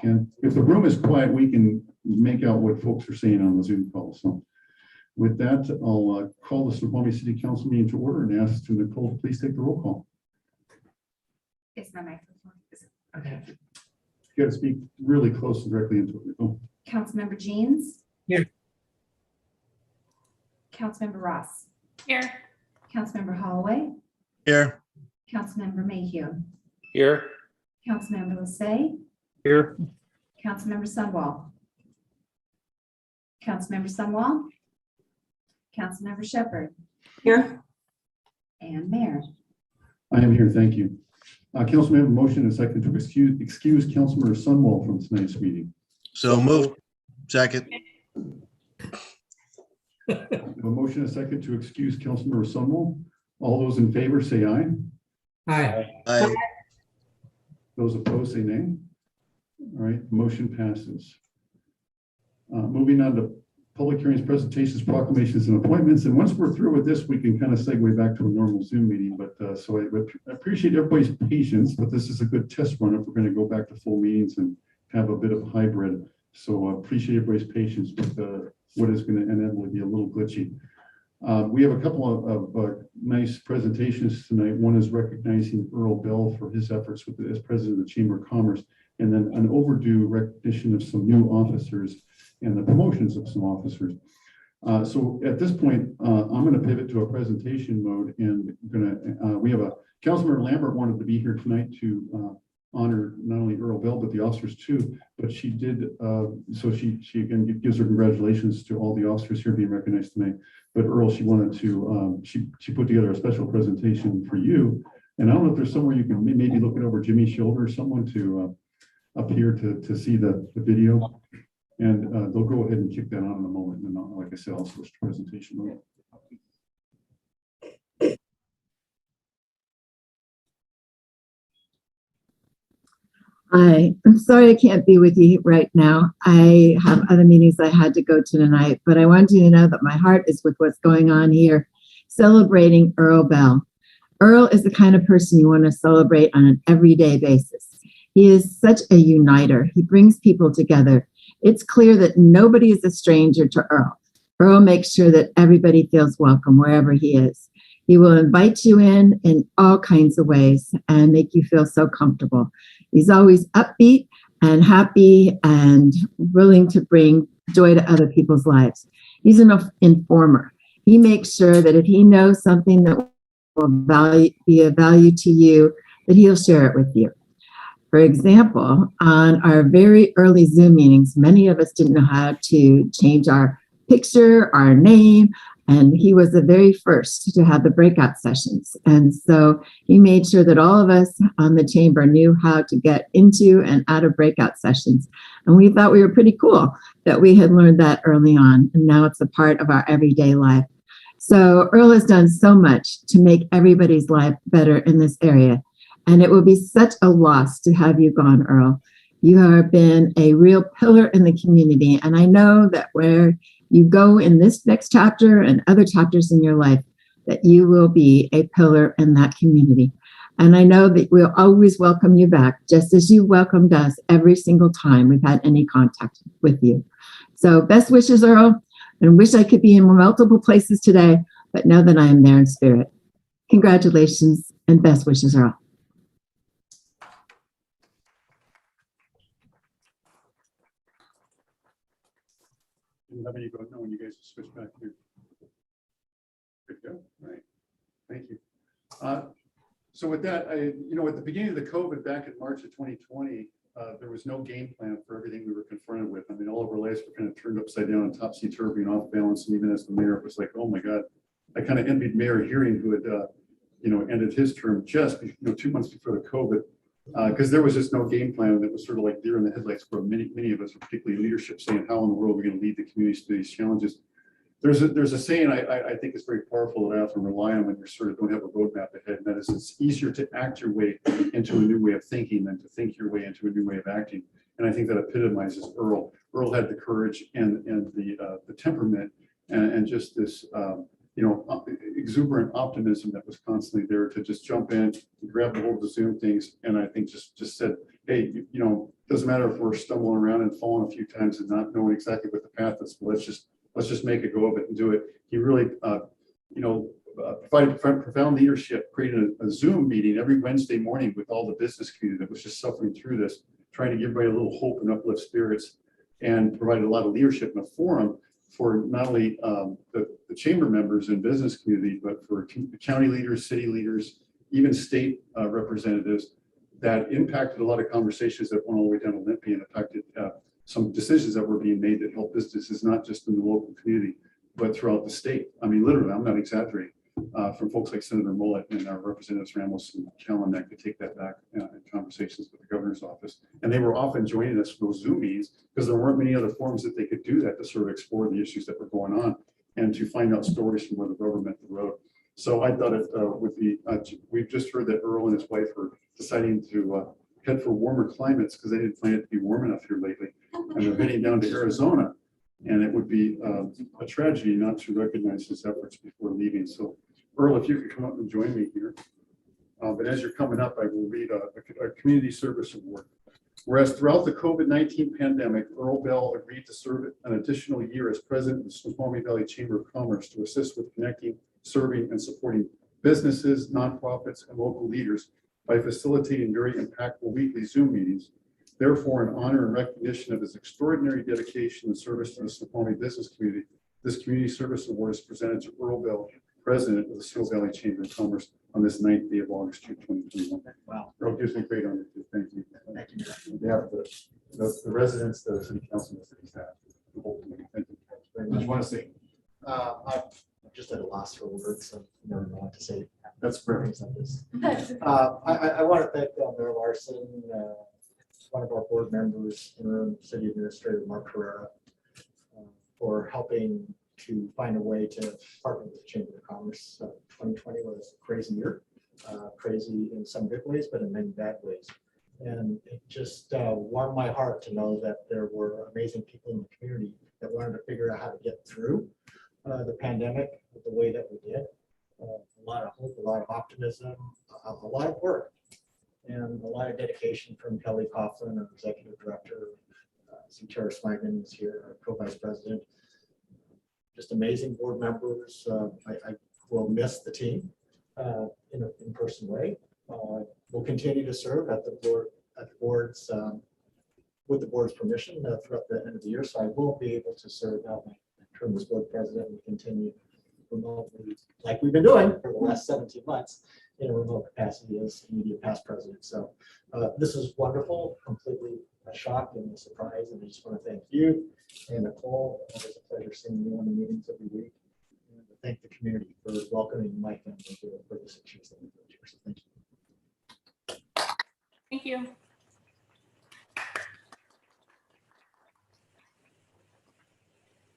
can. If the room is quiet, we can make out what folks are saying on the Zoom call. So with that, I'll call the Snoqualmie City Council meeting to order and ask to Nicole to please take the roll call. Is my microphone? Okay. You got to speak really close and directly into it, Nicole. Councilmember Jeans? Here. Councilmember Ross? Here. Councilmember Holloway? Here. Councilmember Mayhew? Here. Councilmember Lassay? Here. Councilmember Sunwall? Councilmember Sunwall? Councilmember Shepherd? Here. And Mayor? I am here, thank you. Council, may I have a motion and a second to excuse Councilmember Sunwall from tonight's meeting? So moved. Second. I have a motion and a second to excuse Councilmember Sunwall. All those in favor say aye. Aye. Aye. Those opposed say nay. All right, motion passes. Moving on to public hearings, presentations, proclamations, and appointments. And once we're through with this, we can kind of segue back to a normal Zoom meeting. But so I appreciate everybody's patience, but this is a good test run if we're going to go back to full meetings and have a bit of a hybrid. So I appreciate everybody's patience with what is going to inevitably be a little glitchy. We have a couple of nice presentations tonight. One is recognizing Earl Bell for his efforts as president of the Chamber of Commerce, and then an overdue recognition of some new officers and the promotions of some officers. So at this point, I'm going to pivot to a presentation mode, and we have Councilmember Lambert wanted to be here tonight to honor not only Earl Bell, but the officers too, but she did, so she again gives her congratulations to all the officers here being recognized tonight. But Earl, she wanted to, she put together a special presentation for you. And I don't know if there's somewhere you can maybe look it over Jimmy's shoulder, someone to up here to see the video. And they'll go ahead and kick that on in a moment. And like I said, I'll switch to presentation mode. Hi, I'm sorry I can't be with you right now. I have other meetings I had to go to tonight, but I want you to know that my heart is with what's going on here, celebrating Earl Bell. Earl is the kind of person you want to celebrate on an everyday basis. He is such a uniter. He brings people together. It's clear that nobody is a stranger to Earl. Earl makes sure that everybody feels welcome wherever he is. He will invite you in all kinds of ways and make you feel so comfortable. He's always upbeat and happy and willing to bring joy to other people's lives. He's an informer. He makes sure that if he knows something that will be of value to you, that he'll share it with you. For example, on our very early Zoom meetings, many of us didn't know how to change our picture, our name, and he was the very first to have the breakout sessions. And so he made sure that all of us on the chamber knew how to get into and out of breakout sessions. And we thought we were pretty cool that we had learned that early on. And now it's a part of our everyday life. So Earl has done so much to make everybody's life better in this area. And it will be such a loss to have you gone, Earl. You have been a real pillar in the community. And I know that where you go in this next chapter and other chapters in your life, that you will be a pillar in that community. And I know that we'll always welcome you back, just as you welcomed us every single time we've had any contact with you. So best wishes, Earl, and wish I could be in multiple places today, but know that I am there in spirit. Congratulations and best wishes, Earl. Let me go know when you guys switch back here. Good to go. Right. Thank you. So with that, at the beginning of the COVID back in March of 2020, there was no game plan for everything we were confronted with. I mean, all of our lives were kind of turned upside down and topsy-turvy and off balance. And even as the mayor, it was like, oh my God, I kind of envied Mayor Hearing, who had, ended his term just 2 months before the COVID. Because there was just no game plan, and it was sort of like deer in the headlights for many of us, particularly leadership, saying how in the world are we going to lead the communities through these challenges. There's a saying I think is very powerful that I often rely on when you sort of don't have a roadmap ahead, and that is it's easier to act your way into a new way of thinking than to think your way into a new way of acting. And I think that epitomizes Earl. Earl had the courage and the temperament and just this exuberant optimism that was constantly there to just jump in, grab a hold of the Zoom things, and I think just said, hey, doesn't matter if we're stumbling around and falling a few times and not knowing exactly what the path is, but let's just make a go of it and do it. He really, provided profound leadership, created a Zoom meeting every Wednesday morning with all the business community that was just suffering through this, trying to give everybody a little hope and uplift spirits, and provided a lot of leadership in a forum for not only the chamber members and business community, but for county leaders, city leaders, even state representatives, that impacted a lot of conversations that went all the way down to Olympia and affected some decisions that were being made that help businesses, not just in the local community, but throughout the state. I mean, literally, I'm not exaggerating. From folks like Senator Mullet and our representatives Ramos and Callan that could take that back in conversations with the governor's office. And they were often joining us for those Zoom meetings because there weren't many other forums that they could do that to sort of explore the issues that were going on and to find out stories from where the road met the road. So I thought it would be, we've just heard that Earl and his wife are deciding to head for warmer climates because they didn't find it to be warm enough here lately. And they're heading down to Arizona. And it would be a tragedy not to recognize his efforts before leaving. So, Earl, if you could come up and join me here. But as you're coming up, I will read a community service award. Whereas throughout the COVID-19 pandemic, Earl Bell agreed to serve an additional year as president of the Snoqualmie Valley Chamber of Commerce to assist with connecting, serving, and supporting businesses, nonprofits, and local leaders by facilitating very impactful weekly Zoom meetings. Therefore, in honor and recognition of his extraordinary dedication and service to the Snoqualmie business community, this community service award is presented to Earl Bell, president of the Snow Valley Chamber of Commerce, on this 9th day of August 2021. Wow. Earl, gives me great honor to thank you. Thank you. Yeah, the residents, the city council, the city staff. The whole committee. Thank you very much. Want to say I'm just at a loss for words, so I never know what to say. that's fair. Things like this. I want to thank Mayor Larson, one of our board members, interim city administrator Mark Herrera, for helping to find a way to partner with the Chamber of Commerce. 2020 was a crazy year, crazy in some good ways, but in many bad ways. And it just warmed my heart to know that there were amazing people in the community that wanted to figure out how to get through the pandemic the way that we did. A lot of hope, a lot of optimism, a lot of work, and a lot of dedication from Kelly Coughlin, our executive director. See Tara Swagman is here, our co-vice president. Just amazing board members. I will miss the team in an in-person way. We'll continue to serve at the board, with the board's permission throughout the end of the year. So I will be able to serve out my term as board president and continue remotely, like we've been doing for the last 17 months in a remote capacity as immediate past president. So this is wonderful, completely a shock and a surprise. And I just want to thank you and Nicole. Always a pleasure seeing you on the meetings every week. And to thank the community for welcoming my family here for the 6 years that we've lived here. So thank you. Thank you.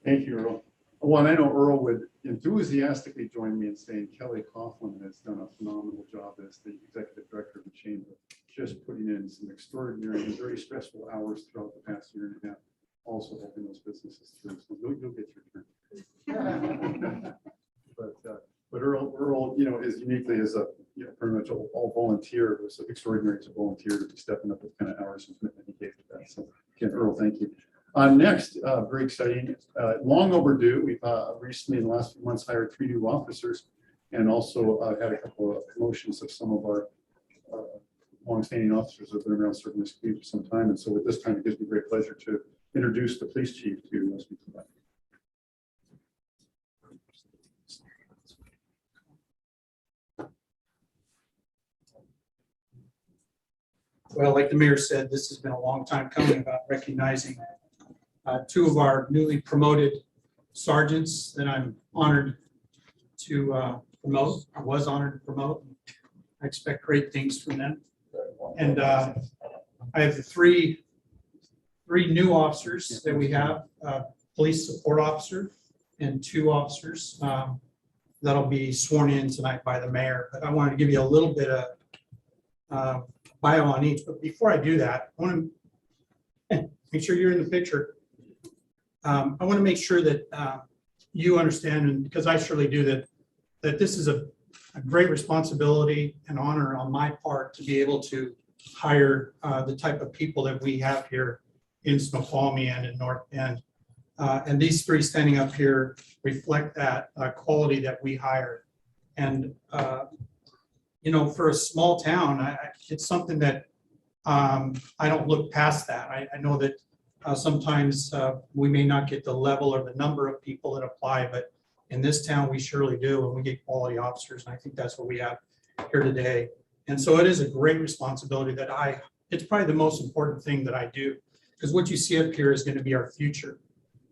Thank you, Earl. Well, I know Earl would enthusiastically join me in saying Kelly Coughlin has done a phenomenal job as the executive director of the chamber, just putting in some extraordinary and very stressful hours throughout the past year and a half, also helping those businesses through. So you'll get your turn. But Earl, is uniquely as a pretty much all volunteer. It was extraordinary to volunteer to be stepping up with kind of hours and commitment he gave to that. So again, Earl, thank you. Next, very exciting, long overdue. We've recently in the last few months hired 3 new officers and also had a couple of promotions of some of our longstanding officers that have been around serving this community for some time. And so at this time, it gives me great pleasure to introduce the police chief to speak to that. Well, like the mayor said, this has been a long time coming about recognizing 2 of our newly promoted sergeants that I'm honored to promote. I was honored to promote. I expect great things from them. And I have the three new officers that we have, police support officer and 2 officers that'll be sworn in tonight by the mayor. But I wanted to give you a little bit of bio on each. But before I do that, I want to make sure you're in the picture. I want to make sure that you understand, and because I surely do, that this is a great responsibility and honor on my part to be able to hire the type of people that we have here in Snoqualmie and in North Bend. And these three standing up here reflect that quality that we hire. And, you know, for a small town, it's something that I don't look past that. I know that sometimes we may not get the level or the number of people that apply, but in this town, we surely do, and we get quality officers. And I think that's what we have here today. And so it is a great responsibility that it's probably the most important thing that I do, because what you see up here is going to be our future.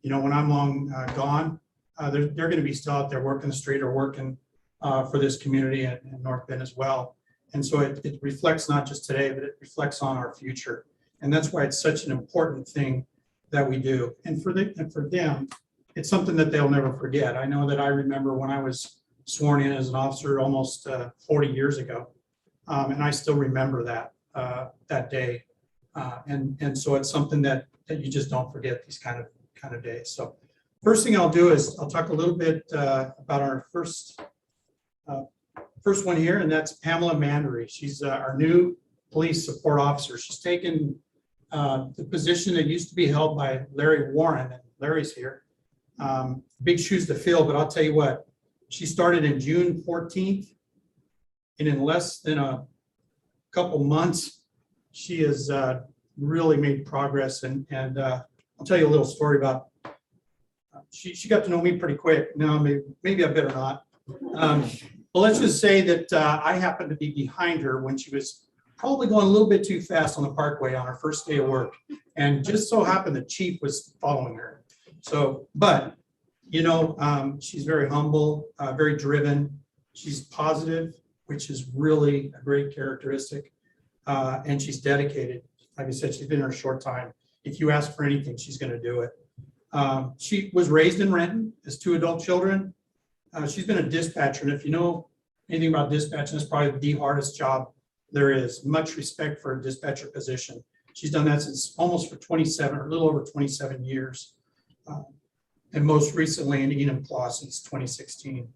You know, when I'm long gone, they're going to be still out there working the street or working for this community in North Bend as well. And so it reflects not just today, but it reflects on our future. And that's why it's such an important thing that we do. And for them, it's something that they'll never forget. I know that I remember when I was sworn in as an officer almost 40 years ago. And I still remember that day. And so it's something that you just don't forget, these kind of days. So first thing I'll do is I'll talk a little bit about our first one here, and that's Pamela Mandery. She's our new police support officer. She's taken the position that used to be held by Larry Warren, and Larry's here. Big shoes to fill, but I'll tell you what, she started in June 14th, and in less than a couple months, she has really made progress. And I'll tell you a little story about, she got to know me pretty quick. Now, maybe I better not. Well, let's just say that I happened to be behind her when she was probably going a little bit too fast on the parkway on her first day of work. And just so happened the chief was following her. So, but, you know, she's very humble, very driven. She's positive, which is really a great characteristic. And she's dedicated. Like I said, she's been here a short time. If you ask for anything, she's going to do it. She was raised in Renton as 2 adult children. She's been a dispatcher. And if you know anything about dispatching, it's probably the hardest job there is. Much respect for a dispatcher position. She's done that since almost for 27 or a little over 27 years. And most recently in Enum Claw since 2016.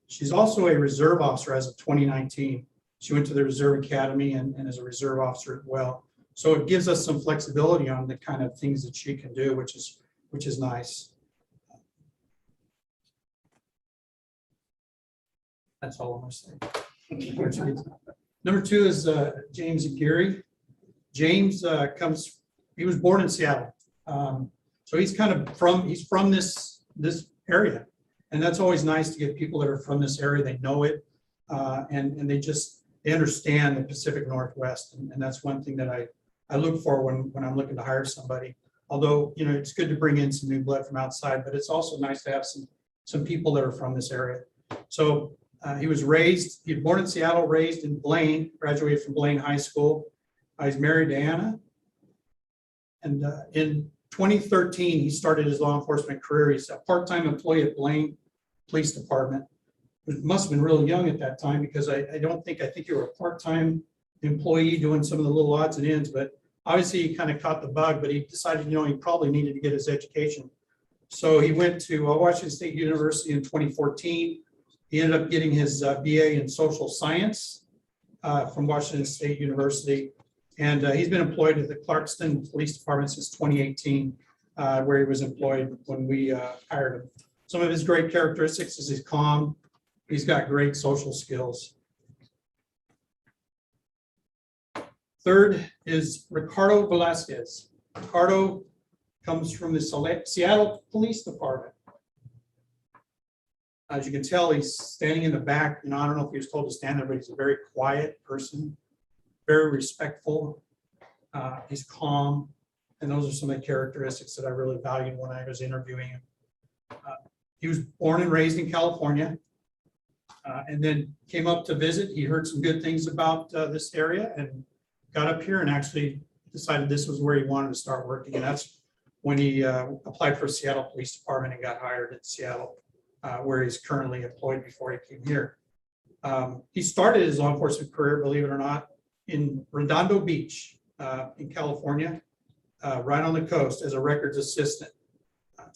She's also a reserve officer as of 2019. She went to the Reserve Academy and is a reserve officer as well. So it gives us some flexibility on the kind of things that she can do, which is nice. That's all I'm going to say. Number 2 is James Aguirre. James he was born in Seattle. So he's from this area. And that's always nice to get people that are from this area. They know it. And they understand the Pacific Northwest. And that's one thing that I look for when I'm looking to hire somebody. Although, you know, it's good to bring in some new blood from outside, but it's also nice to have some people that are from this area. So he was born in Seattle, raised in Blaine, graduated from Blaine High School. He's married to Anna. And in 2013, he started his law enforcement career. He's a part-time employee at Blaine Police Department. It must have been really young at that time, because I think you were a part-time employee doing some of the little odds and ends, but obviously he kind of caught the bug, but he decided, you know, he probably needed to get his education. So he went to Washington State University in 2014. He ended up getting his BA in social science from Washington State University. And he's been employed at the Clarkston Police Department since 2018, where he was employed when we hired him. Some of his great characteristics is he's calm. He's got great social skills. Third is Ricardo Velasquez. Ricardo comes from the Seattle Police Department. As you can tell, he's standing in the back. You know, I don't know if he was told to stand there, but he's a very quiet person, very respectful. He's calm. And those are some of the characteristics that I really valued when I was interviewing him. He was born and raised in California, and then came up to visit. He heard some good things about this area and got up here and actually decided this was where he wanted to start working. And that's when he applied for Seattle Police Department and got hired in Seattle, where he's currently employed before he came here. He started his law enforcement career, believe it or not, in Redondo Beach in California, right on the coast as a records assistant.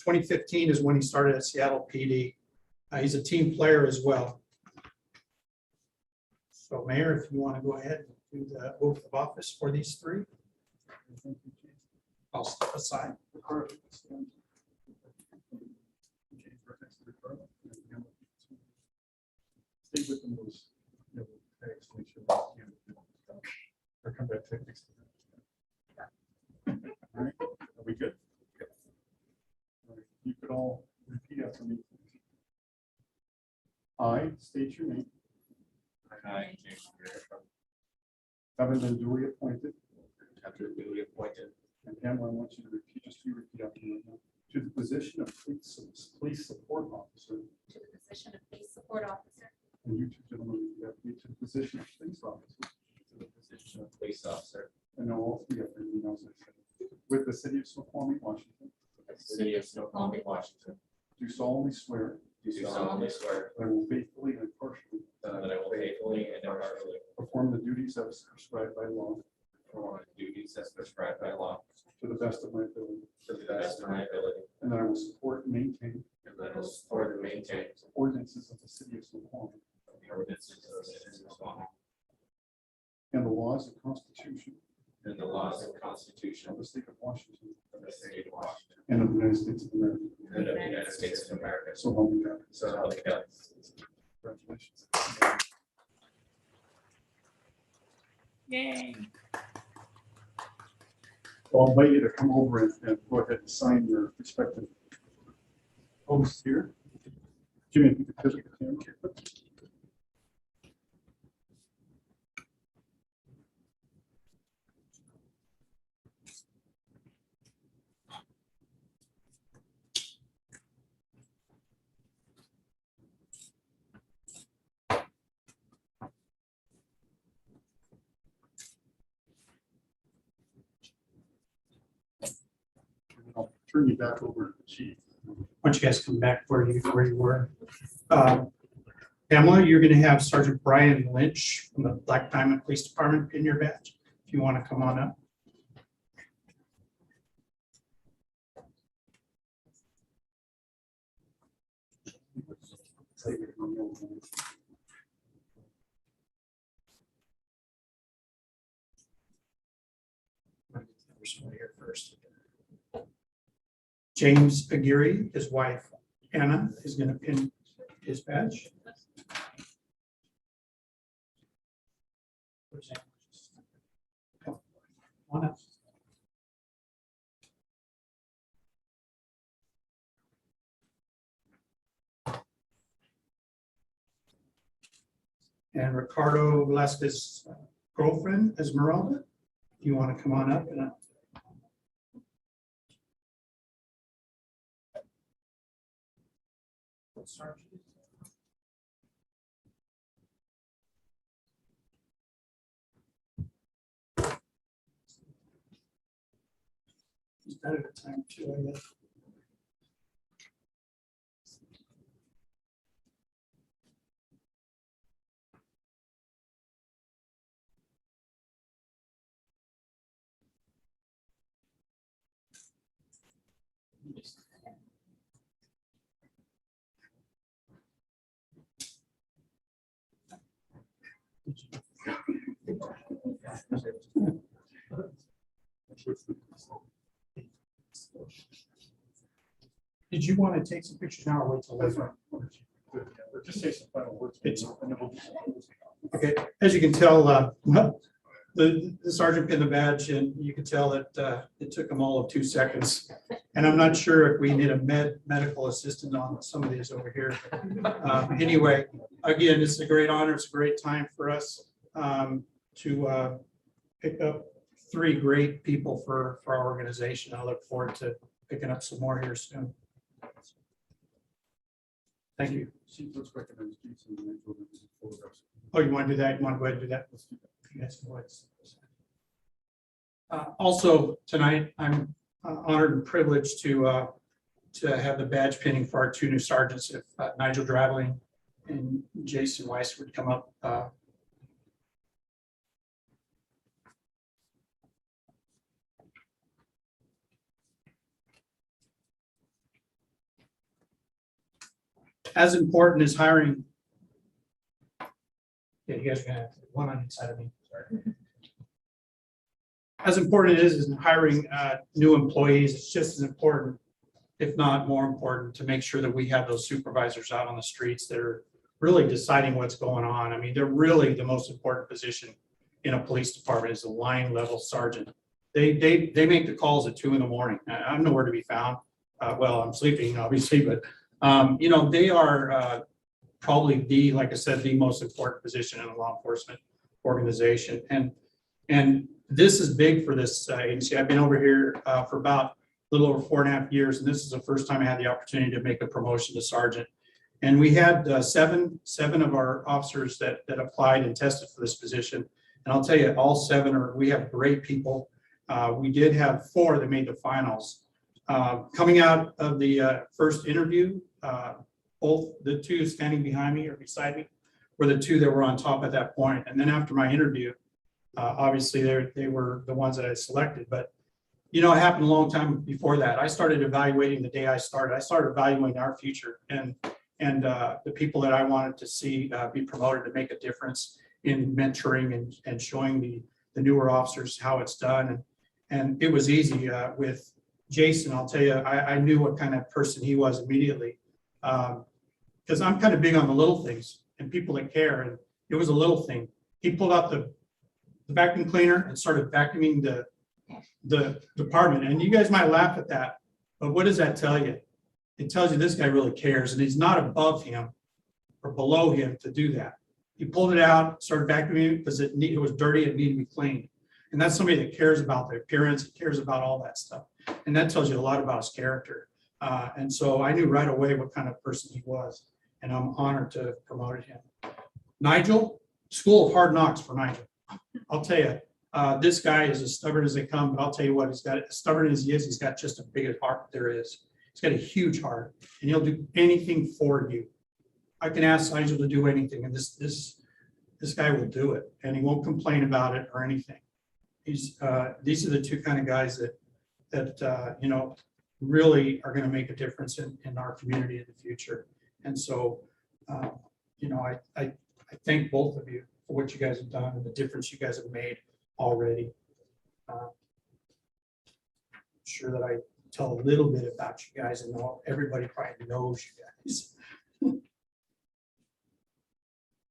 2015 is when he started at Seattle PD. He's a team player as well. So Mayor, if you want to go ahead and do the oath of office for these three. I'll step aside. Stay with them, those, tags, make sure that you or come back to next. All right, are we good? All right, you could all repeat after me. I state your name. I, Having been duly appointed, after duly appointed and Pamela, I want you to repeat, just repeat after me. To the position of police support officer, To the position of police support officer. and you two gentlemen, repeat after me, to the position of police officer, to the position of police officer and now all three of them, with the city of Snoqualmie, Washington, of the city of Snoqualmie, Washington. do solemnly swear Do solemnly swear that I will faithfully and impartially that I will faithfully and impartially perform the duties as prescribed by law perform the duties as prescribed by law to the best of my ability, to the best of my ability, and that I will support and maintain and that I will support and maintain ordinances of the city of Snoqualmie the ordinances of the city of Snoqualmie and the laws and constitution and the laws and constitution of the state of Washington of the state of Washington and of the United States of America. and of the United States of America. So help me God. So help me God. Congratulations. Yay. Well, I'll invite you to come over and go ahead and sign your respective oaths here. Jimmy, if you could pivot the camera. I'll turn you back over to the chief. Why don't you guys come back where you were? Pamela, you're going to have Sergeant Brian Lynch from the Black Diamond Police Department in your badge. If you want to come on up. Here first. James Aguirre, his wife Anna, is going to pin his badge. Where's Anna? Come on up. And Ricardo Velasquez girlfriend, Esmeralda, if you want to come on up and Is that at a time too, I guess? Did you want to take some pictures now or wait till That's later? right. Or just say some final words. It's- and then we'll do some- Okay, as you can tell, the sergeant pinned the badge and you can tell that it took them all of 2 seconds. And I'm not sure if we need a medical assistant on some of these over here. Anyway, again, it's a great honor. It's a great time for us to pick up 3 great people for our organization. I look forward to picking up some more here soon. Thank you. Chief, let's recognize Jason and then go to the photographs. Oh, you want to do that? You want to go ahead and do that? Let's do that. You guys can go ahead. Also, tonight, I'm honored and privileged to have the badge pinning for our 2 new sergeants. If Nigel Draveling and Jason Weiss would come up. As important as hiring. Yeah, you guys are gonna have one on each side of me. As important it is in hiring new employees, it's just as important, if not more important, to make sure that we have those supervisors out on the streets that are really deciding what's going on. I mean, they're really the most important position in a police department is the line level sergeant. They make the calls at 2 a.m. I'm nowhere to be found. Well, I'm sleeping, obviously, but you know, they are probably like I said, the most important position in a law enforcement organization. And this is big for this agency. I've been over here for about a little over 4.5 years, and this is the first time I had the opportunity to make a promotion to sergeant. And we had seven of our officers that applied and tested for this position. And I'll tell you, all 7 we have great people. We did have 4 that made the finals. Coming out of the first interview, both the 2 standing behind me or beside me were the 2 that were on top at that point. And then after my interview, obviously they were the ones that I selected. But you know, it happened a long time before that. I started evaluating the day I started. I started evaluating our future and the people that I wanted to see be promoted to make a difference in mentoring and showing the newer officers how it's done. And it was easy with Jason. I'll tell you, I knew what kind of person he was immediately because I'm kind of big on the little things and people that care. And it was a little thing. He pulled out the vacuum cleaner and started vacuuming the department. And you guys might laugh at that, but what does that tell you? It tells you this guy really cares, and he's not above him or below him to do that. He pulled it out, started vacuuming because it was dirty, it needed to be cleaned. And that's somebody that cares about their appearance, cares about all that stuff. And that tells you a lot about his character. And so I knew right away what kind of person he was, and I'm honored to have promoted him. Nigel, school of hard knocks for Nigel. I'll tell you, this guy is as stubborn as they come, but I'll tell you what, he's got, as stubborn as he is, he's got just a big heart there is. He's got a huge heart, and he'll do anything for you. I can ask Nigel to do anything, and this guy will do it, and he won't complain about it or anything. These are the 2 kind of guys that you know, really are going to make a difference in our community in the future. And so, you know, I thank both of you for what you guys have done and the difference you guys have made already. I'm sure that I tell a little bit about you guys, and everybody probably knows you guys.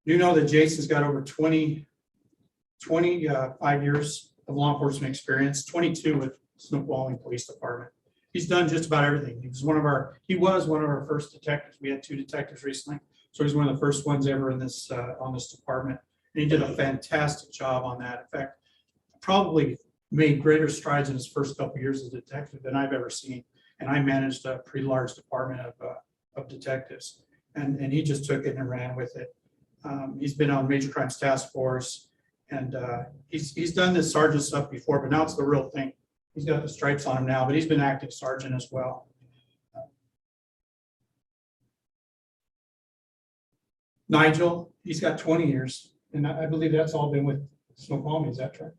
You know that Jason's got over 25 years of law enforcement experience, 22 with Snoqualmie Police Department. He's done just about everything. He was one of our first detectives. We had 2 detectives recently, so he's one of the first ones ever in this on this department. And he did a fantastic job on that. In fact, probably made greater strides in his first couple of years as a detective than I've ever seen. And I managed a pretty large department of detectives, and he just took it and ran with it. He's been on Major Crimes Task Force, and he's done this sergeant stuff before, but now it's the real thing. He's got the stripes on him now, but he's been acting sergeant as well. Nigel, he's got 20 years, and I believe that's all been with Snoqualmie. Is that true?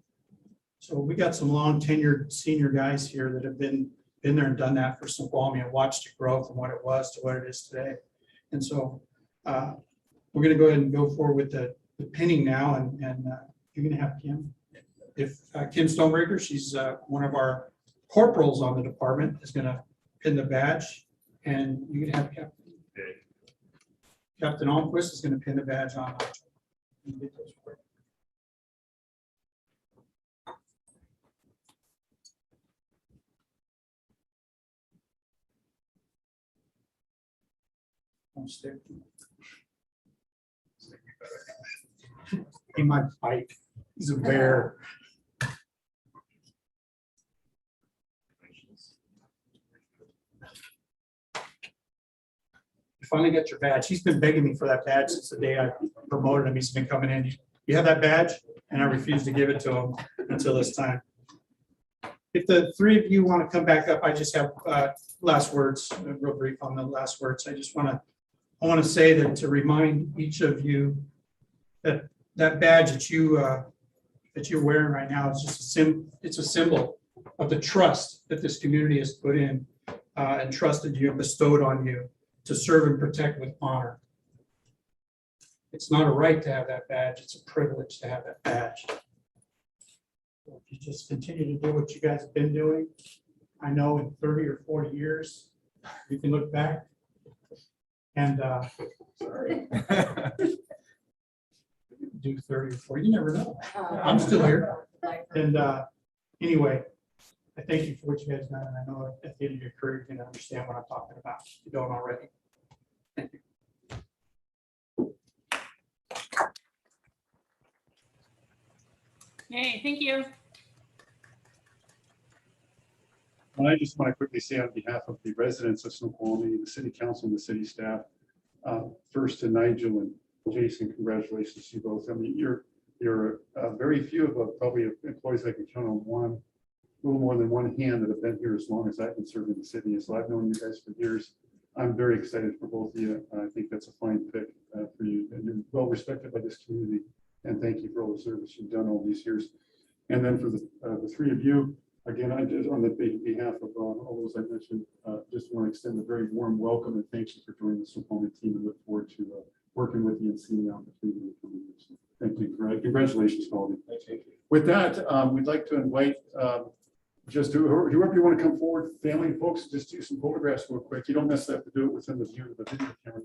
So we got some long tenured senior guys here that have been there and done that for Snoqualmie and watched it grow from what it was to what it is today. And so we're going to go ahead and go forward with the pinning now, and you're going to have Kim. If Kim Stonebreaker, she's one of our corporals on the department, is going to pin the badge, and you're going to have Captain Almquist is going to pin the badge on. He might bite. He's a bear. You finally got your badge. He's been begging me for that badge since the day I promoted him. He's been coming in. You have that badge? And I refused to give it to him until this time. If the 3 of you want to come back up, I just have last words, real brief on the last words. I want to say that to remind each of you that that badge that you're wearing right now is just it's a symbol of the trust that this community has put in and trusted you and bestowed on you to serve and protect with honor. It's not a right to have that badge, it's a privilege to have that badge. If you just continue to do what you guys have been doing, I know in 30 or 40 years, you can look back and do 30 or 40, you never know. I'm still here. And anyway, I thank you for what you guys done, and I know at the end of your career, you're going to understand what I'm talking about, if you don't already. Thank you. Hey, thank you. And I just want to quickly say on behalf of the residents of Snoqualmie, the city council and the city staff, first to Nigel and Jason, congratulations to you both. I mean, you're very few of probably employees I can count on one, a little more than one hand that have been here as long as I've been serving the city. So I've known you guys for years. I'm very excited for both of you. I think that's a fine pick for you, and you're well respected by this community. And thank you for all the service you've done all these years. And then for the three of you, again, I just on the behalf of all those I mentioned, just want to extend a very warm welcome and thank you for joining the Snoqualmie team, and look forward to working with you and seeing you out in the community in the coming years. Thank you. Congratulations to all of you. Thank you. With that, we'd like to invite just whoever you want to come forward, family and folks, just do some photographs real quick. You don't necessarily have to do it within the view of the video camera.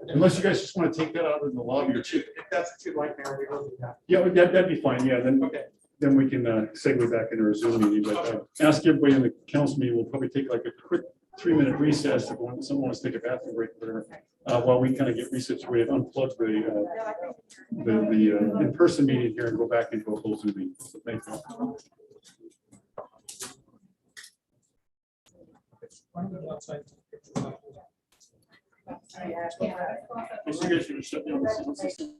Unless you guys just want to take that out in the lobby or If that's what you'd like, Mayor, we will do that. yeah, that'd be fine. Yeah, then Okay. then we can segue back into our Zoom meeting. But ask everybody in the council meeting, we'll probably take like a quick 3-minute recess if someone wants to take a bathroom break or while we kind of get resituated, unplug the in-person meeting here and go back into a full Zoom meeting. So thank you. Yes, you guys should shut down the sound system.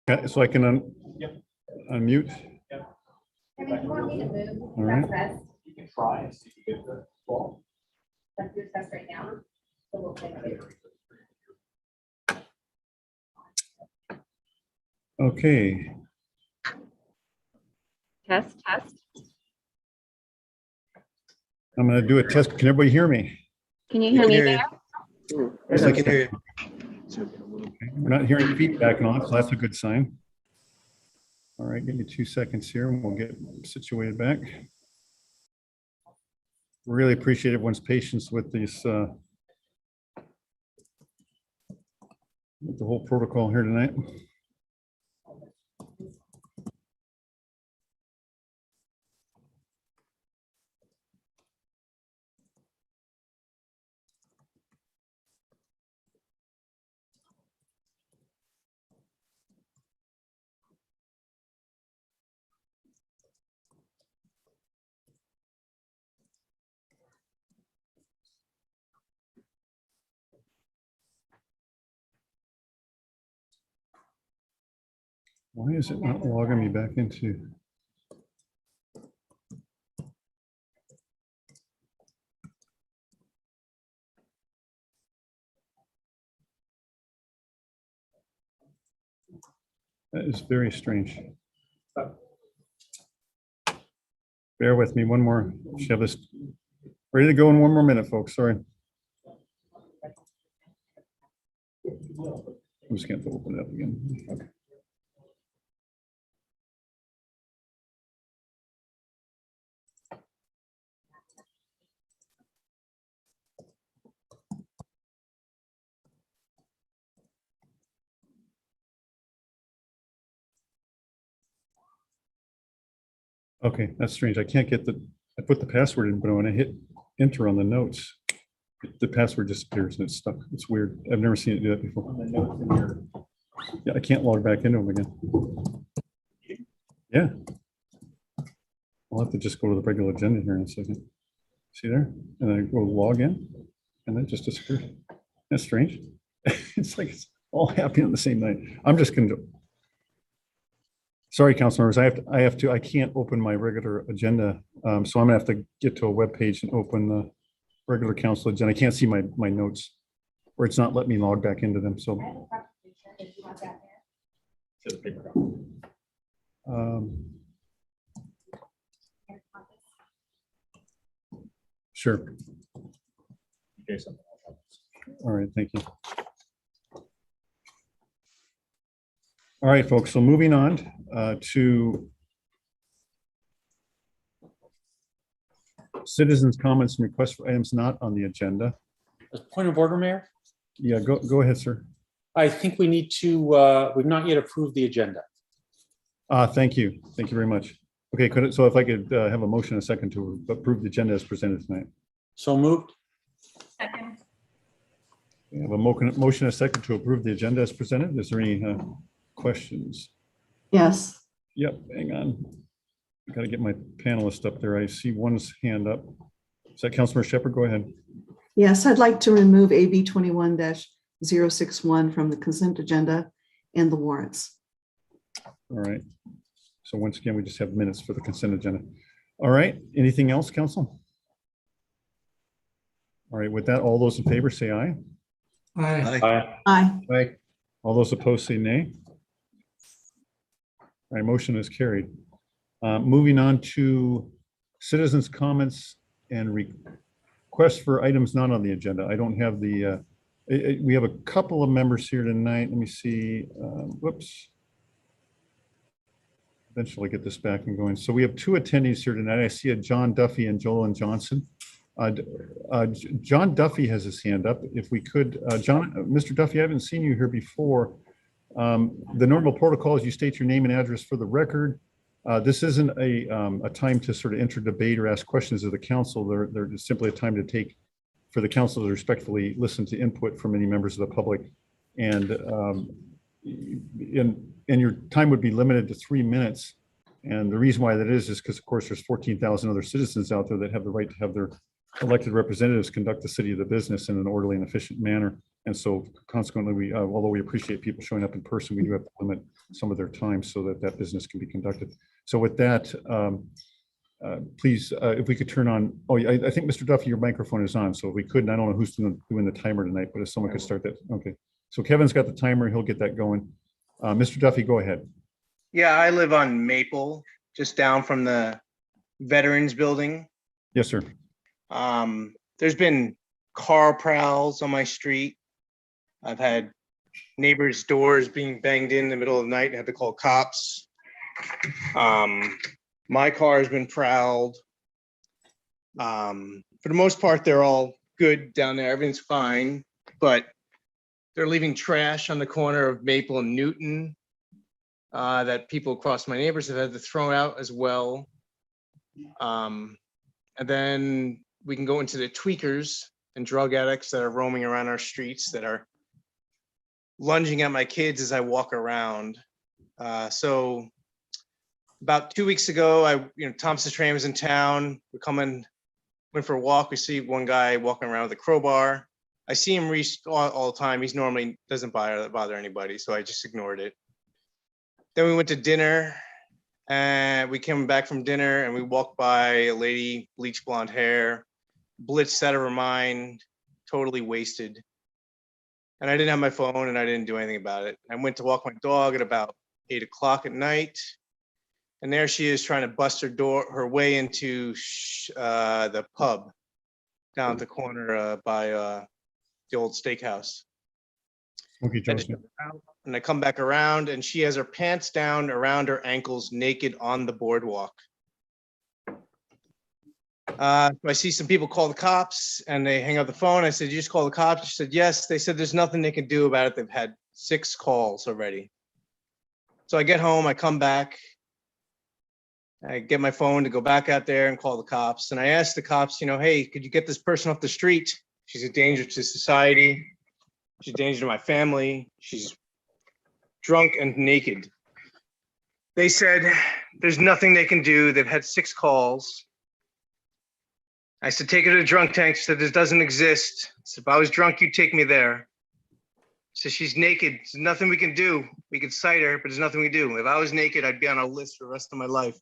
Yeah, so I can unmute. Kevin, you want me to move? All right. That test? You can try and see if you get the ball. That's your test right now. So we'll take it. Okay. Test. I'm going to do a test. Can everybody hear me? Can you hear me there? Yes, I can hear you. We're not hearing feedback and all, so that's a good sign. All right, give me 2 seconds here and we'll get situated back. Really appreciate everyone's patience with this, with the whole protocol here tonight. Why is it not logging me back into? That is very strange. Bear with me one more. Should have this ready to go in one more minute, folks. Sorry. I'm just going to open it up again. Okay. Okay, that's strange. I can't get I put the password in, but when I hit enter on the notes, the password disappears and it's stuck. It's weird. I've never seen it do that before. On the notes in your. Yeah, I can't log back into them again. Yeah. I'll have to just go to the regular agenda here in a second. See there? And then I go log in and then it just disappears. That's strange. It's like it's all happening on the same night. I'm just gonna do. Sorry, council members, I can't open my regular agenda. So I'm gonna have to get to a web page and open the regular council agenda. I can't see my notes or it's not letting me log back into them. So I have a proclamation if you want that there. To the paper. sure. Okay, something else. All right, thank you. All right, folks, so moving on to citizens' comments and requests for items not on the agenda. Point of order, Mayor. Yeah, go ahead, sir. I think we need to, we've not yet approved the agenda. Thank you. Thank you very much. Okay, so if I could have a motion and a second to approve the agenda as presented tonight. So moved. Second. We have a motion and a second to approve the agenda as presented. Is there any questions? Yes, Yep, hang on. Got to get my panelist up there. I see one's hand up. Is that Councilmember Shepherd? Go ahead. yes, I'd like to remove AB 21-061 from the consent agenda and the warrants. All right. So once again, we just have minutes for the consent agenda. All right. Anything else, council? All right. With that, all those in favor say aye. Aye. Aye. All those opposed say nay. All right, motion is carried. Moving on to citizens' comments and requests for items not on the agenda. I don't have the, we have a couple of members here tonight. Let me see. Whoops. Eventually get this back and going. So we have two attendees here tonight. I see a John Duffy and Joel Johnson. John Duffy has his hand up. If we could, Mr. Duffy, I haven't seen you here before. The normal protocol is you state your name and address for the record. This isn't a time to sort of enter debate or ask questions of the council. They're just simply a time to take for the council to respectfully listen to input from any members of the public. And your time would be limited to 3 minutes. And the reason why that is because, of course, there's 14,000 other citizens out there that have the right to have their elected representatives conduct the city of the business in an orderly and efficient manner. And so consequently, although we appreciate people showing up in person, we do have to limit some of their time so that that business can be conducted. So with that, please, if we could turn on, I think Mr. Duffy, your microphone is on. So if we could, and I don't know who's doing the timer tonight, but if someone could start that. Okay. So Kevin's got the timer. He'll get that going. Mr. Duffy, go ahead. Yeah, I live on Maple, just down from the Veterans Building. Yes, sir. There's been car prowls on my street. I've had neighbors' doors being banged in the middle of the night and had to call cops. My car has been prowled. For the most part, they're all good down there. Everything's fine, but they're leaving trash on the corner of Maple and Newton that people across my neighbors have had to throw out as well. And then we can go into the tweakers and drug addicts that are roaming around our streets that are lunging at my kids as I walk around. So about 2 weeks ago, Thompson Tram was in town. Went for a walk. We see one guy walking around with a crowbar. I see him all the time. He's normally doesn't bother anybody, so I just ignored it. Then we went to dinner, and we came back from dinner, and we walked by a lady, bleach blonde hair, blitzed out of her mind, totally wasted. And I didn't have my phone, and I didn't do anything about it. I went to walk my dog at about 8 o'clock at night, and there she is trying to bust her way into the pub down at the corner by the old steakhouse. Okay, Joseph. And I come back around and she has her pants down around her ankles, naked on the boardwalk. I see some people call the cops and they hang up the phone. I said, "You just call the cops?" She said, "Yes." They said, "There's nothing they can do about it. They've had 6 calls already." So I get home, I come back, I get my phone to go back out there and call the cops. And I asked the cops, hey, could you get this person off the street? She's a danger to society. She's a danger to my family. She's drunk and naked. They said there's nothing they can do. They've had 6 calls. I said, take her to the drunk tank. She said, this doesn't exist. I said, if I was drunk, you'd take me there. So she's naked. There's nothing we can do. We could cite her, but there's nothing we do. If I was naked, I'd be on a list for the rest of my life.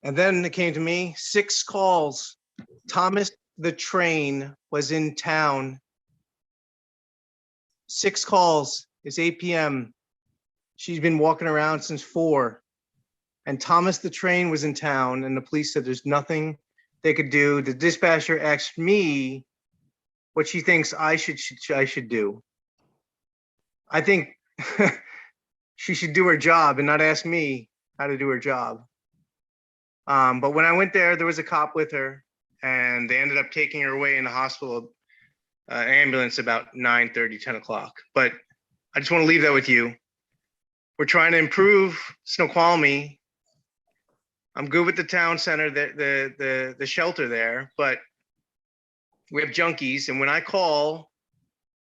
And then it came to me, 6 calls. Thomas the train was in town. 6 calls. It's 8 p.m. She's been walking around since 4. And Thomas the train was in town, and the police said there's nothing they could do. The dispatcher asked me what she thinks I should do. I think she should do her job and not ask me how to do her job. But when I went there was a cop with her, and they ended up taking her away in the hospital ambulance about 9:30, 10 o'clock. But I just want to leave that with you. We're trying to improve Snoqualmie. I'm good with the town center, the shelter there, but we have junkies. And when I call,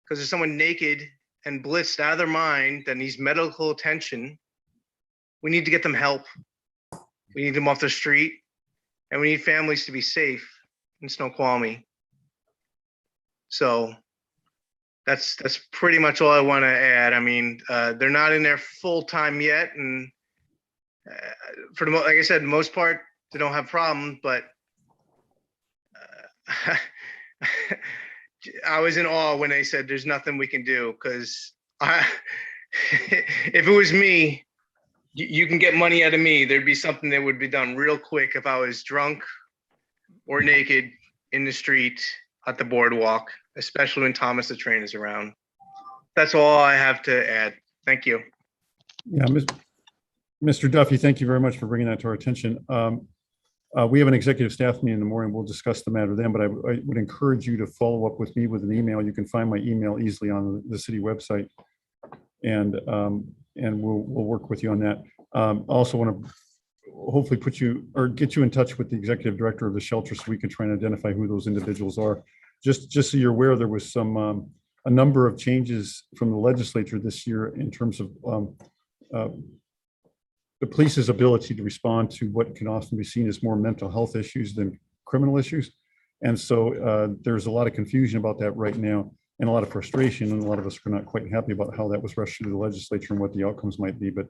because there's someone naked and blitzed out of their mind that needs medical attention, we need to get them help. We need them off the street, and we need families to be safe in Snoqualmie. So that's pretty much all I want to add. I mean, they're not in there full time yet, and for the like I said, the most part they don't have problems. But I was in awe when they said there's nothing we can do, because if it was me, you can get money out of me. There'd be something that would be done real quick if I was drunk or naked in the street at the boardwalk, especially when Thomas the train is around. That's all I have to add. Thank you. Yeah, Mr. Duffy, thank you very much for bringing that to our attention. We have an executive staff meeting in the morning. We'll discuss the matter then, but I would encourage you to follow up with me with an email. You can find my email easily on the city website, and we'll work with you on that. Also want to hopefully put you or get you in touch with the executive director of the shelter so we can try and identify who those individuals are. Just so you're aware, there was a number of changes from the legislature this year in terms of the police's ability to respond to what can often be seen as more mental health issues than criminal issues. And so there's a lot of confusion about that right now, and a lot of frustration, and a lot of us are not quite happy about how that was rushed through the legislature and what the outcomes might be. But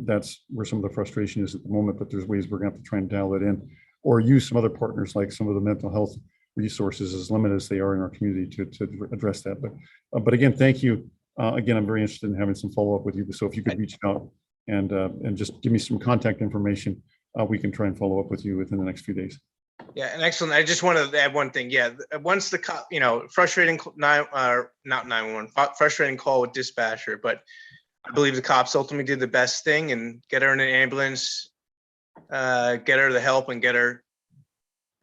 that's where some of the frustration is at the moment, but there's ways we're going to have to try and dial it in, or use some other partners like some of the mental health resources, as limited as they are in our community, to address that. But again, thank you. Again, I'm very interested in having some follow-up with you. So if you could reach out and just give me some contact information, we can try and follow up with you within the next few days. Yeah, and excellent. I just want to add one thing. Yeah, once the cop, frustrating frustrating call with dispatcher, but I believe the cops ultimately did the best thing and get her in an ambulance, get her the help, and get her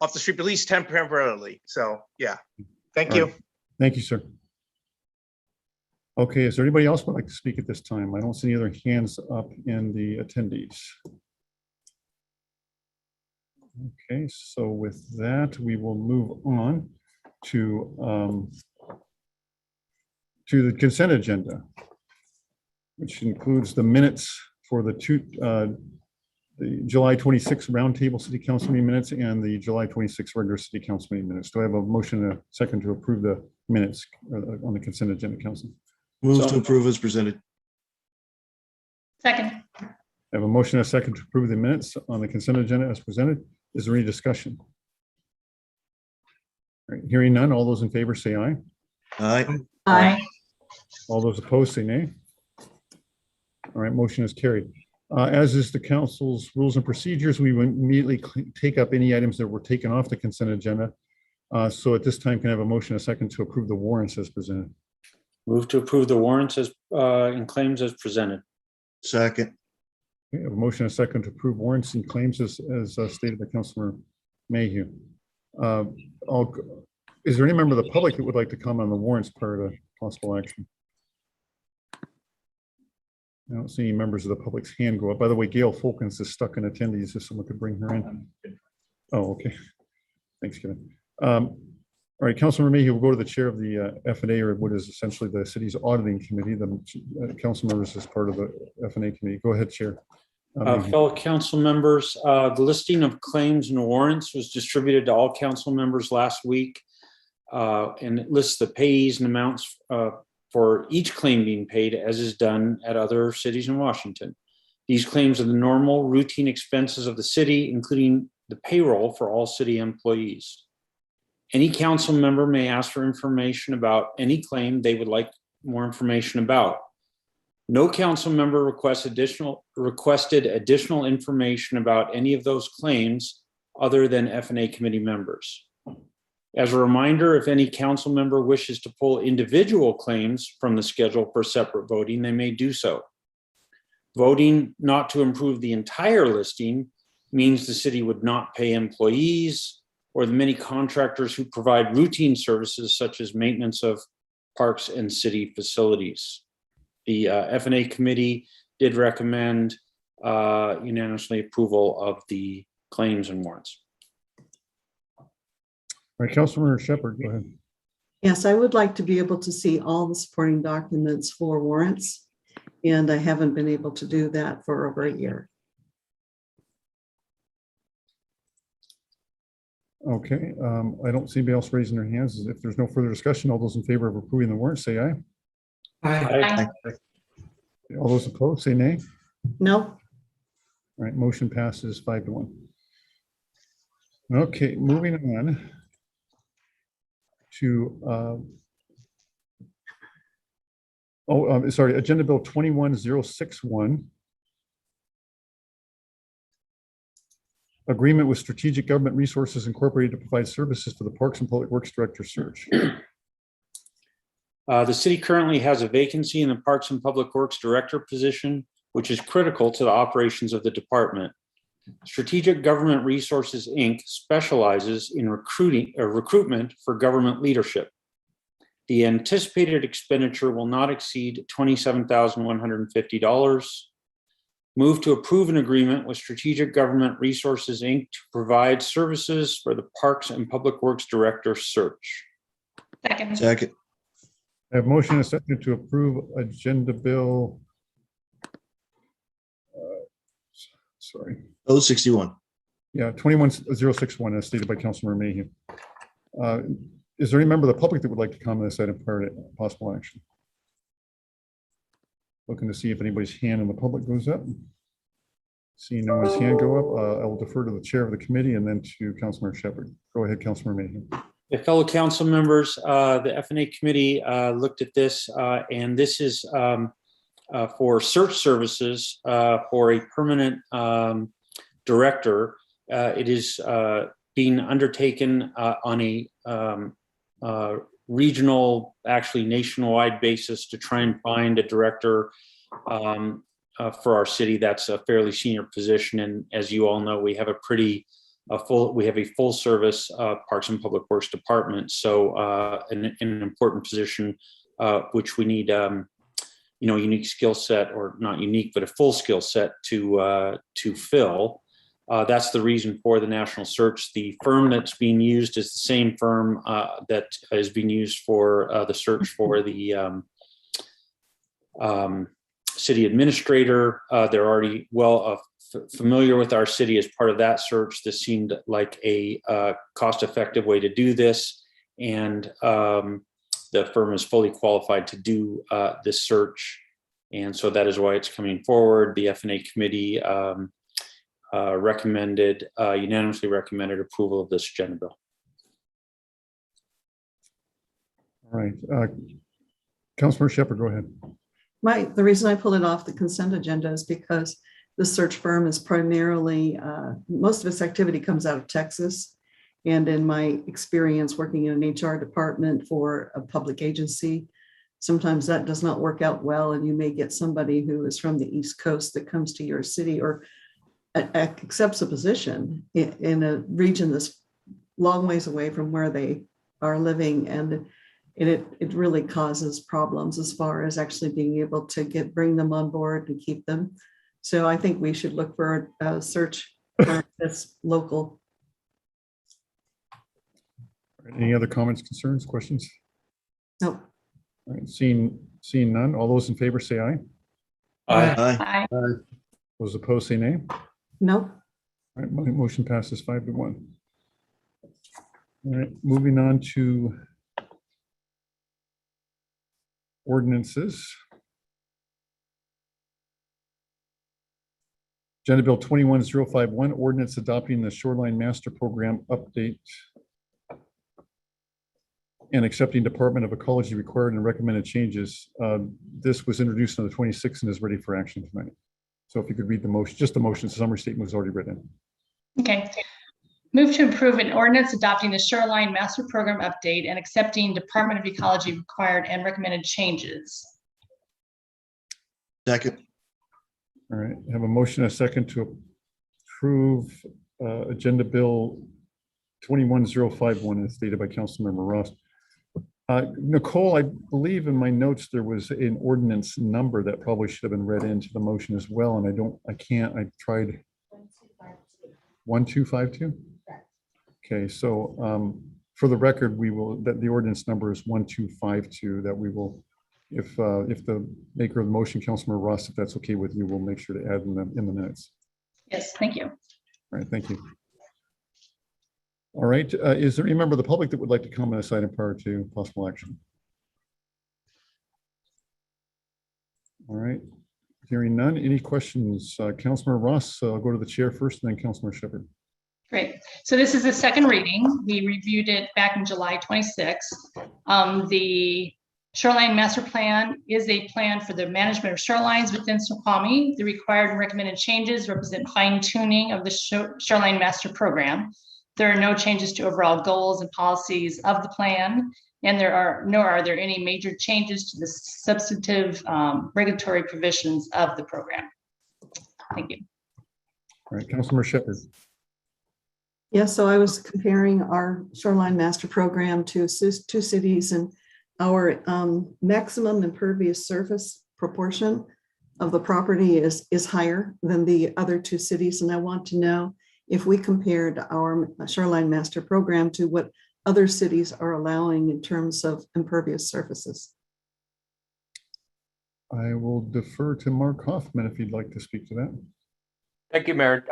off the street, at least temporarily. So yeah, thank you. Right. Thank you, sir. Okay, is there anybody else who would like to speak at this time? I don't see any other hands up in the attendees. Okay, so with that, we will move on to the consent agenda, which includes the minutes for the July 26th roundtable city council meeting minutes and the July 26th regular city council meeting minutes. Do I have a motion and a second to approve the minutes on the consent agenda, council? Move to approve as presented. Second. I have a motion and a second to approve the minutes on the consent agenda as presented. Is there any discussion? All right, hearing none, all those in favor say aye. Aye. Aye. All those opposed say nay. All right, motion is carried. As is the council's rules and procedures, we will immediately take up any items that were taken off the consent agenda. So at this time, can I have a motion and a second to approve the warrants as presented? Move to approve the warrants as and claims as presented. Second. Okay, I have a motion and a second to approve warrants and claims as stated by Councilor Mayhew. Is there any member of the public that would like to comment on the warrants prior to possible action? I don't see any members of the public's hand go up. By the way, Gail Fulkins is stuck in attendees, if someone could bring her in. Oh, okay. Thanks, Kevin. All right, Councilmember Mayhew will go to the chair of the F&A, or what is essentially the city's auditing committee. The council members is part of the F&A committee. Go ahead, Chair. Mayhew. Fellow council members, the listing of claims and warrants was distributed to all council members last week. And it lists the payees and amounts for each claim being paid, as is done at other cities in Washington. These claims are the normal routine expenses of the city, including the payroll for all city employees. Any council member may ask for information about any claim they would like more information about. No council member requested additional information about any of those claims other than F&A committee members. As a reminder, if any council member wishes to pull individual claims from the schedule for separate voting, they may do so. Voting not to approve the entire listing means the city would not pay employees or the many contractors who provide routine services such as maintenance of parks and city facilities. The F&A committee did recommend unanimously approval of the claims and warrants. All right, Councilmember Shepherd, go ahead. Yes, I would like to be able to see all the supporting documents for warrants, and I haven't been able to do that for over a year. Okay, I don't see anybody else raising their hands. If there's no further discussion, all those in favor of approving the warrant, say aye. Aye. All those opposed, say nay. No, All right, motion passes 5-1. Okay, moving on to, sorry, Agenda Bill 21061. Agreement with Strategic Government Resources Incorporated to provide services to the Parks and Public Works Director search. The city currently has a vacancy in the Parks and Public Works Director position, which is critical to the operations of the department. Strategic Government Resources, Inc. specializes in recruitment for government leadership. The anticipated expenditure will not exceed $27,150. Move to approve an agreement with Strategic Government Resources, Inc. to provide services for the Parks and Public Works Director search. Second. I have motion and a second to approve Agenda Bill. Sorry. 61. Yeah, 21061 as stated by Councilmember Mayhew. Is there any member of the public that would like to comment on this item prior to possible action? Looking to see if anybody's hand in the public goes up. Seeing no one's hand go up, I will defer to the chair of the committee and then to Councilmember Shepherd. Go ahead, Councilmember Mayhew. Fellow council members, the F&A committee looked at this, and this is for search services for a permanent director. It is being undertaken on a regional, actually nationwide basis to try and find a director for our city. That's a fairly senior position, and as you all know, we have a full service Parks and Public Works department. So an important position which we need unique skill set, or not unique, but a full skill set to fill. That's the reason for the national search. The firm that's being used is the same firm that is being used for the search for the city administrator. They're already well familiar with our city as part of that search. This seemed like a cost-effective way to do this, and the firm is fully qualified to do this search, and so that is why it's coming forward. The F&A committee unanimously recommended approval of this agenda bill. All right, Councilmember Shepherd, go ahead. the reason I pulled it off the consent agenda is because the search firm is primarily, most of its activity comes out of Texas. And in my experience working in an HR department for a public agency, sometimes that does not work out well. And you may get somebody who is from the East Coast that comes to your city or accepts a position in a region that's long ways away from where they are living. And it really causes problems as far as actually being able to bring them on board and keep them. So I think we should look for a search firm that's local. Any other comments, concerns, questions? Nope. All right, seeing none, all those in favor say aye. Aye. Those opposed say nay. Nope. All right, motion passes 5-1. All right, moving on to ordinances. Agenda Bill 21051, ordinance adopting the Shoreline Master Program update and accepting Department of Ecology required and recommended changes. This was introduced on the 26th and is ready for action tonight. So if you could read the motion, just the motion, summary statement was already written. Okay. Move to approve an ordinance adopting the Shoreline Master Program update and accepting Department of Ecology required and recommended changes. Second. All right, I have a motion, a second to approve Agenda Bill 21051 as stated by Councilmember Ross. Nicole, I believe in my notes there was an ordinance number that probably should have been read into the motion as well, and I tried 1252. Okay, so for the record, that the ordinance number is 1252. That we will, if the maker of the motion, Councilmember Ross, if that's okay with you, we'll make sure to add in the minutes. Yes, thank you. All right, thank you. All right, is there any member of the public that would like to comment on this item prior to possible action? All right, hearing none. Any questions? Councilmember Ross, I'll go to the chair first, and then Councilmember Shepherd. Great. So this is the second reading. We reviewed it back in July 26th. The Shoreline Master Plan is a plan for the management of shorelines within Snoqualmie. The required and recommended changes represent fine tuning of the Shoreline Master Program. There are no changes to overall goals and policies of the plan, and nor are there any major changes to the substantive regulatory provisions of the program. Thank you. All right, Councilmember Shepherd. Yeah, so I was comparing our Shoreline Master Program to two cities, and our maximum impervious surface proportion of the property is higher than the other two cities. And I want to know if we compared our Shoreline Master Program to what other cities are allowing in terms of impervious surfaces. I will defer to Mark Hoffman if you'd like to speak to that. Thank you, Mayor.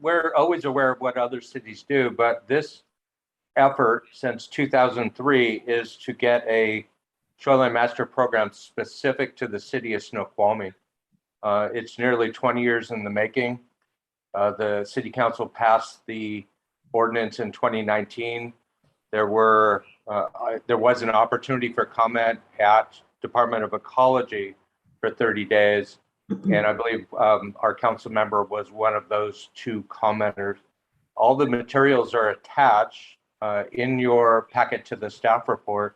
We're always aware of what other cities do, but this effort since 2003 is to get a Shoreline Master Program specific to the city of Snoqualmie. It's nearly 20 years in the making. The City Council passed the ordinance in 2019. There was an opportunity for comment at Department of Ecology for 30 days. And I believe our council member was one of those two commenters. All the materials are attached in your packet to the staff report.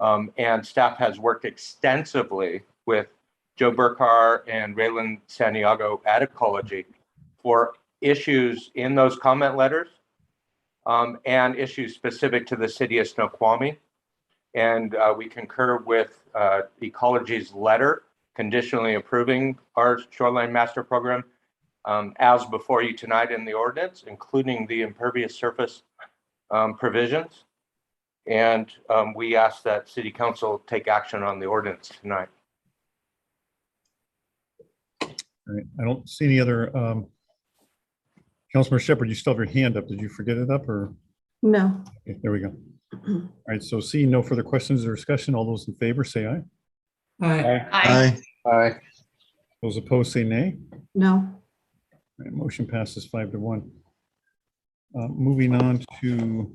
And staff has worked extensively with Joe Burkhar and Raylan Santiago at Ecology for issues in those comment letters and issues specific to the city of Snoqualmie. And we concur with Ecology's letter conditionally approving our Shoreline Master Program as before you tonight in the ordinance, including the impervious surface provisions. And we ask that City Council take action on the ordinance tonight. All right, I don't see any other. Councilmember Shepherd, you still have your hand up. Did you forget it up or? No. Okay, there we go. All right, so seeing no further questions or discussion, all those in favor say aye. Aye. Aye. Those opposed say nay. No. All right, motion passes 5-1. Moving on to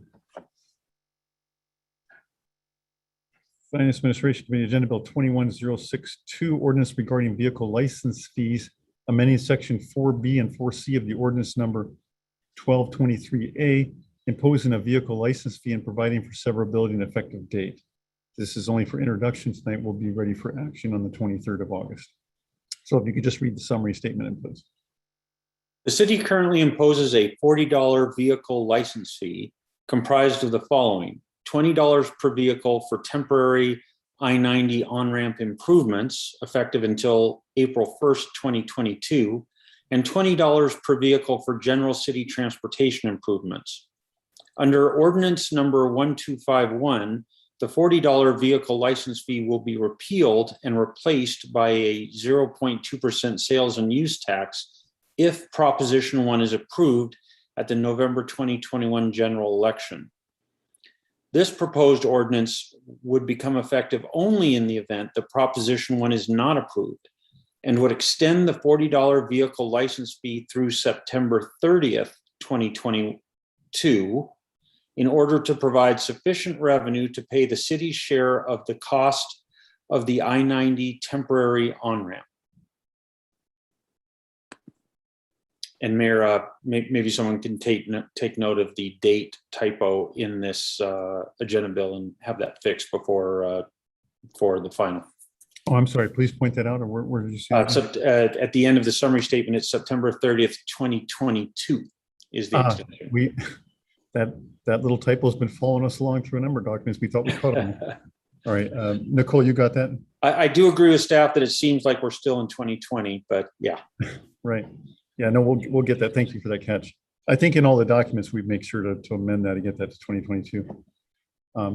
Finance Administration Committee Agenda Bill 21062, ordinance regarding vehicle license fees, amending section 4B and 4C of the ordinance number 1223A, imposing a vehicle license fee and providing for severability and effective date. This is only for introduction tonight. We'll be ready for action on the 23rd of August. So if you could just read the summary statement, please. The city currently imposes a $40 vehicle license fee comprised of the following: $20 per vehicle for temporary I-90 on-ramp improvements effective until April 1st, 2022, and $20 per vehicle for general city transportation improvements. Under ordinance number 1251, the $40 vehicle license fee will be repealed and replaced by a 0.2% sales and use tax if Proposition 1 is approved at the November 2021 general election. This proposed ordinance would become effective only in the event that Proposition 1 is not approved and would extend the $40 vehicle license fee through September 30th, 2022, in order to provide sufficient revenue to pay the city's share of the cost of the I-90 temporary on-ramp. And Mayor, maybe someone can take note of the date typo in this agenda bill and have that fixed before for the final. Oh, I'm sorry. Please point that out. Or where did you see It's at the end of the summary statement. It's September 30th, 2022 is the extension. That little typo has been following us along through a number of documents. We thought we caught them. All right, Nicole, you got that? I do agree with staff that it seems like we're still in 2020, but yeah. Right. Yeah, no, we'll get that. Thank you for that catch. I think in all the documents, we make sure to amend that and get that to 2022.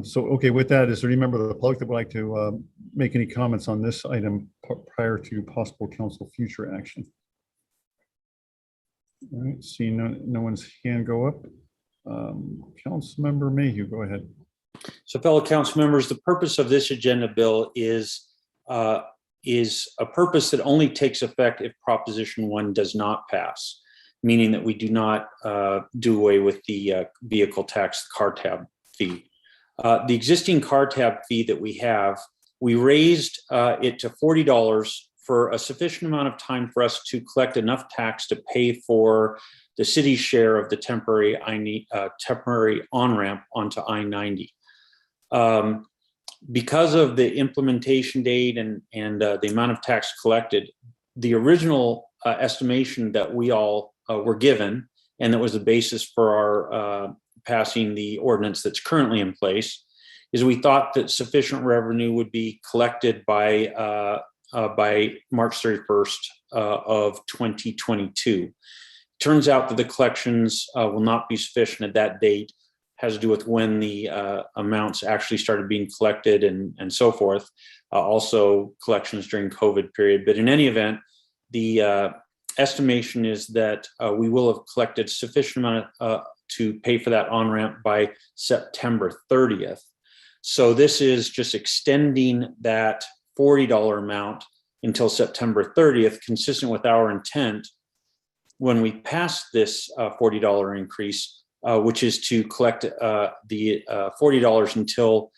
So, okay, with that, is there any member of the public that would like to make any comments on this item prior to possible council future action? All right, seeing no one's hand go up. Councilmember Mayhew, go ahead. So fellow council members, the purpose of this agenda bill is a purpose that only takes effect if Proposition 1 does not pass, meaning that we do not do away with the vehicle tax, the car tab fee. The existing car tab fee that we have, we raised it to $40 for a sufficient amount of time for us to collect enough tax to pay for the city's share of the temporary on-ramp onto I-90. Because of the implementation date and the amount of tax collected, the original estimation that we all were given, and that was the basis for our passing the ordinance that's currently in place, is we thought that sufficient revenue would be collected by March 31st of 2022. Turns out that the collections will not be sufficient at that date. Has to do with when the amounts actually started being collected and so forth. Also collections during COVID period. But in any event, the estimation is that we will have collected sufficient amount to pay for that on-ramp by September 30th. So this is just extending that $40 amount until September 30th, consistent with our intent when we pass this $40 increase, which is to collect the $40 until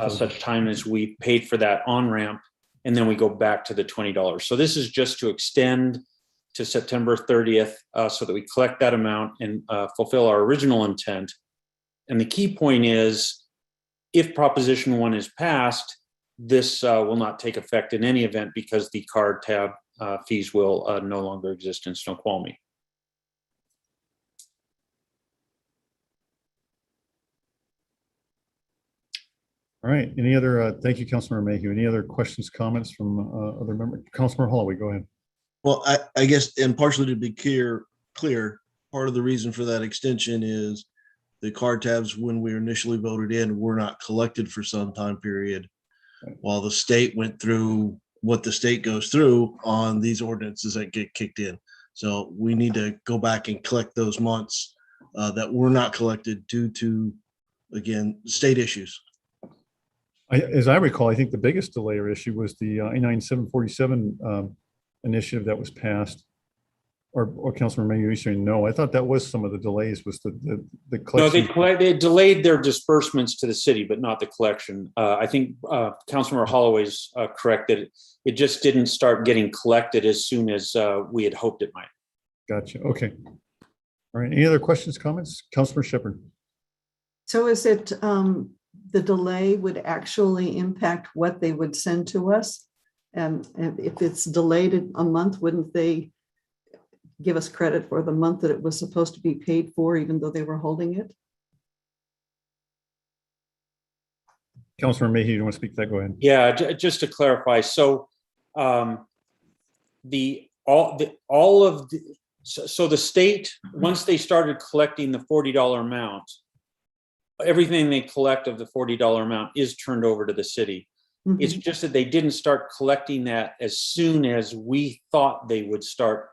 such time as we paid for that on-ramp, and then we go back to the $20. So this is just to extend to September 30th so that we collect that amount and fulfill our original intent. And the key point is, if Proposition 1 is passed, this will not take effect in any event because the car tab fees will no longer exist in Snoqualmie. All right. Any other, thank you, Councilmember Mayhew. Any other questions, comments from other members? Councilmember Holloway, go ahead. Well, I guess, and partially to be clear, part of the reason for that extension is the car tabs, when we initially voted in, were not collected for some time period, while the state went through what the state goes through on these ordinances that get kicked in. So we need to go back and collect those months that were not collected due to, again, state issues. As I recall, I think the biggest delay or issue was the I-9747 initiative that was passed. Or Councilmember Mayhew, you're saying no. I thought that was some of the delays, was the collection. No, they delayed their disbursements to the city, but not the collection. I think Councilmember Holloway's correct that it just didn't start getting collected as soon as we had hoped it might. Gotcha. Okay. All right. Any other questions, comments? Councilmember Shepherd. So is it the delay would actually impact what they would send to us? And if it's delayed a month, wouldn't they give us credit for the month that it was supposed to be paid for, even though they were holding it? Councilor Mayhew, you want to speak to that? Go ahead. Yeah, just to clarify, so the state, once they started collecting the $40 amount, everything they collect of the $40 amount is turned over to the city. It's just that they didn't start collecting that as soon as we thought they would start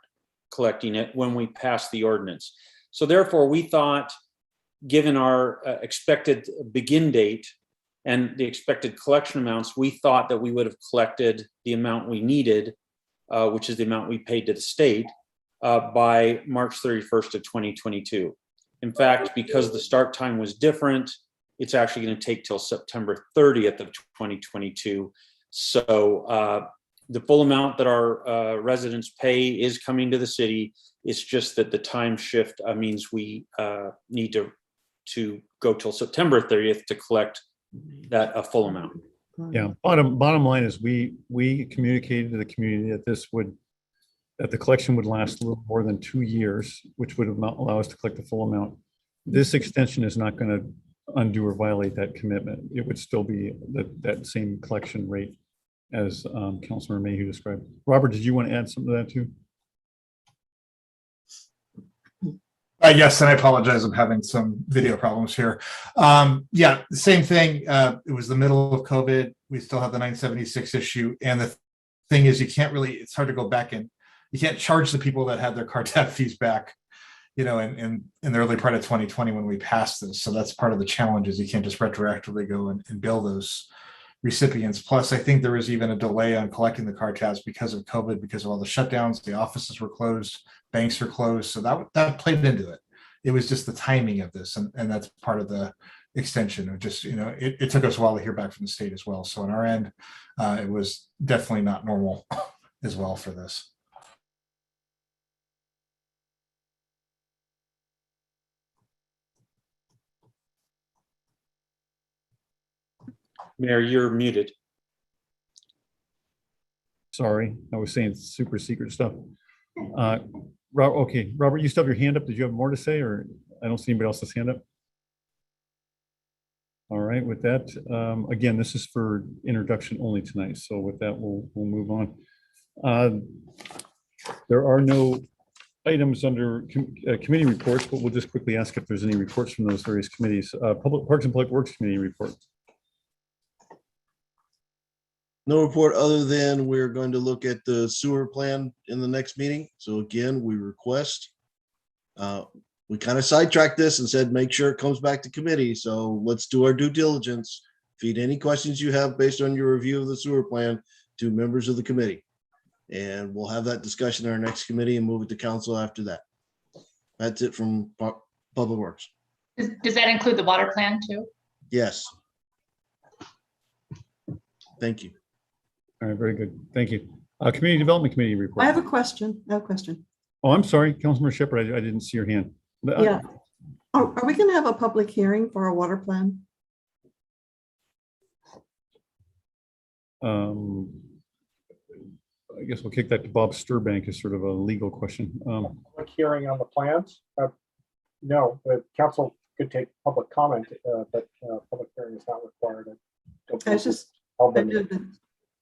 collecting it when we passed the ordinance. So therefore, we thought, given our expected begin date and the expected collection amounts, we thought that we would have collected the amount we needed, which is the amount we paid to the state, by March 31st of 2022. In fact, because the start time was different, it's actually going to take till September 30th of 2022. So the full amount that our residents pay is coming to the city. It's just that the time shift means we need to go till September 30th to collect that a full amount. Yeah, bottom line is we communicated to the community that that the collection would last a little more than 2 years, which would allow us to collect the full amount. This extension is not going to undo or violate that commitment. It would still be that same collection rate as Councilor Mayhew described. Robert, did you want to add something to that too? Yes, and I apologize. I'm having some video problems here. Yeah, the same thing. It was the middle of COVID. We still have the 976 issue. And the thing is, it's hard to go back and you can't charge the people that had their car tab fees back, in the early part of 2020 when we passed this. So that's part of the challenge is you can't just retroactively go and bill those recipients. Plus, I think there was even a delay on collecting the car tabs because of COVID, because of all the shutdowns, the offices were closed, banks were closed. So that played into it. It was just the timing of this. And that's part of the extension of just, it took us a while to hear back from the state as well. So on our end, it was definitely not normal as well for this. Mayor, you're muted. Sorry, I was saying super secret stuff. Okay, Robert, you still have your hand up. Did you have more to say, or I don't see anybody else's hand up? All right, with that, again, this is for introduction only tonight. So with that, we'll move on. There are no items under committee reports, but we'll just quickly ask if there's any reports from those various committees. Public Parks and Public Works Committee report. No report other than we're going to look at the sewer plan in the next meeting. So again, we request, we kind of sidetracked this and said, make sure it comes back to committee. So let's do our due diligence. Feed any questions you have based on your review of the sewer plan to members of the committee. And we'll have that discussion in our next committee and move it to council after that. That's it from Public Works. Does that include the water plan too? Yes. Thank you. All right, very good. Thank you. Community Development Committee report. I have a question. Oh, I'm sorry, Councilmember Shepherd, I didn't see your hand. Yeah. Are we going to have a public hearing for our water plan? I guess we'll kick that to Bob Sturbank as sort of a legal question. Public hearing on the plans? No, the council could take public comment, but public hearing is not required. I did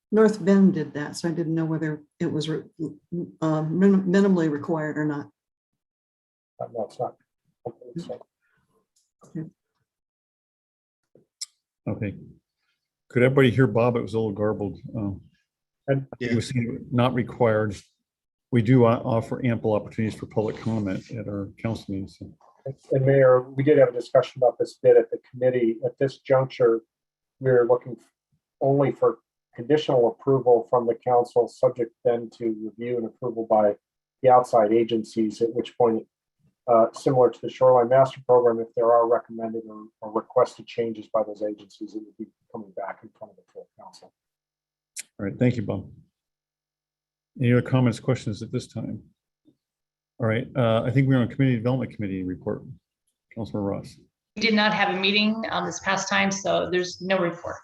North Bend did that, so I didn't know whether it was minimally required or not. No, it's not. Okay. Could everybody hear Bob? It was a little garbled. He was saying not required. We do offer ample opportunities for public comment at our council meetings. So. And Mayor, we did have a discussion about this bit at the committee. At this juncture, we're looking only for conditional approval from the council, subject then to review and approval by the outside agencies, at which point, similar to the Shoreline Master Program, if there are recommended or requested changes by those agencies, it would be coming back in front of the full council. All right, thank you, Bob. Any other comments, questions at this time? All right, I think we're on Community Development Committee report. Councilor Ross. We did not have a meeting this past time, so there's no report.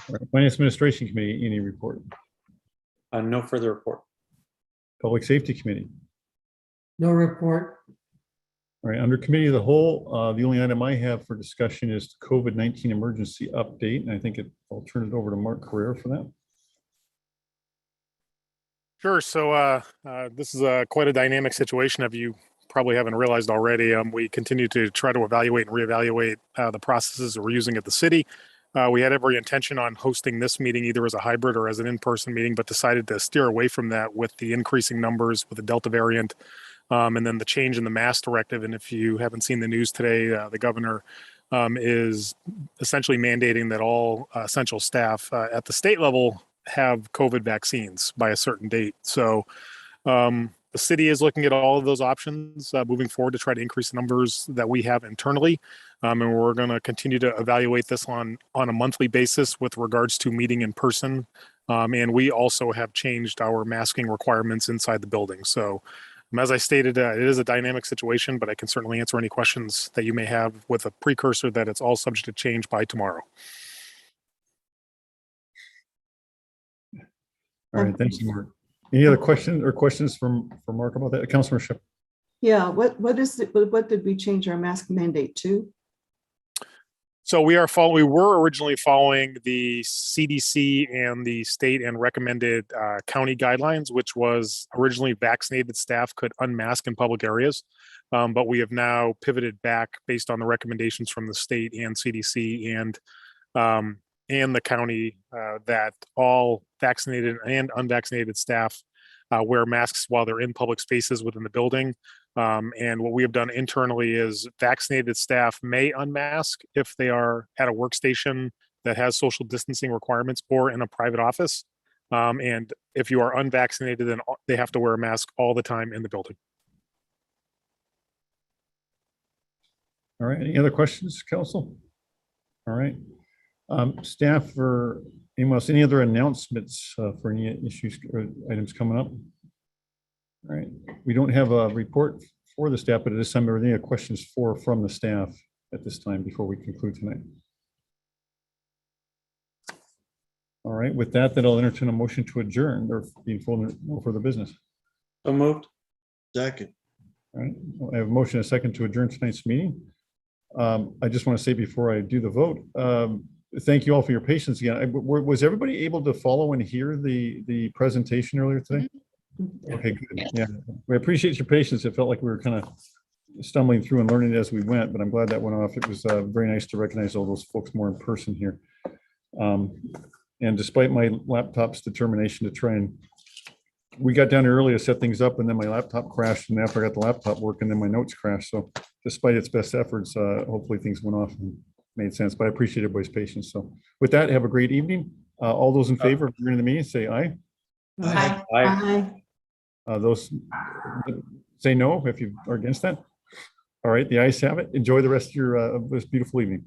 All right, Finance Administration Committee, any report? No further report. Public Safety Committee. No report. All right, under committee of the whole, the only item I have for discussion is the COVID-19 emergency update. And I think I'll turn it over to Mark Carrera for that. Sure. So this is quite a dynamic situation. If you probably haven't realized already, we continue to try to evaluate and reevaluate the processes that we're using at the city. We had every intention on hosting this meeting either as a hybrid or as an in-person meeting, but decided to steer away from that with the increasing numbers with the Delta variant, and then the change in the mask directive. And if you haven't seen the news today, the governor is essentially mandating that all essential staff at the state level have COVID vaccines by a certain date. So the city is looking at all of those options moving forward to try to increase the numbers that we have internally. And we're going to continue to evaluate this on a monthly basis with regards to meeting in person. And we also have changed our masking requirements inside the building. So as I stated, it is a dynamic situation, but I can certainly answer any questions that you may have with a precursor that it's all subject to change by tomorrow. All right, thanks, Mark. Any other questions for Mark about that? Councilor Ship. Yeah, what did we change our mask mandate to? So we were originally following the CDC and the state and recommended county guidelines, which was originally vaccinated staff could unmask in public areas. But we have now pivoted back based on the recommendations from the state and CDC and the county that all vaccinated and unvaccinated staff wear masks while they're in public spaces within the building. And what we have done internally is vaccinated staff may unmask if they are at a workstation that has social distancing requirements or in a private office. And if you are unvaccinated, then they have to wear a mask all the time in the building. All right, any other questions, council? All right. Staff or anyone else, any other announcements for any issues or items coming up? All right, we don't have a report for the staff, but at this time, are there any questions from the staff at this time before we conclude tonight? All right, with that, then I'll entertain a motion to adjourn or being full no further business. So moved. Second. All right, I have a motion and a second to adjourn tonight's meeting. I just want to say before I do the vote, thank you all for your patience again. Was everybody able to follow and hear the presentation earlier today? Okay, good. Yeah, we appreciate your patience. It felt like we were kind of stumbling through and learning as we went, but I'm glad that went off. It was very nice to recognize all those folks more in person here. And despite my laptop's determination to try and, we got down early to set things up and then my laptop crashed, and after I got the laptop working, then my notes crashed. So despite its best efforts, hopefully things went off and made sense, but I appreciate everybody's patience. So with that, have a great evening. All those in favor of adjourning the meeting, say aye. Aye. Aye. Aye. Those say no if you are against that. All right, the ayes have it. Enjoy the rest of your this beautiful evening.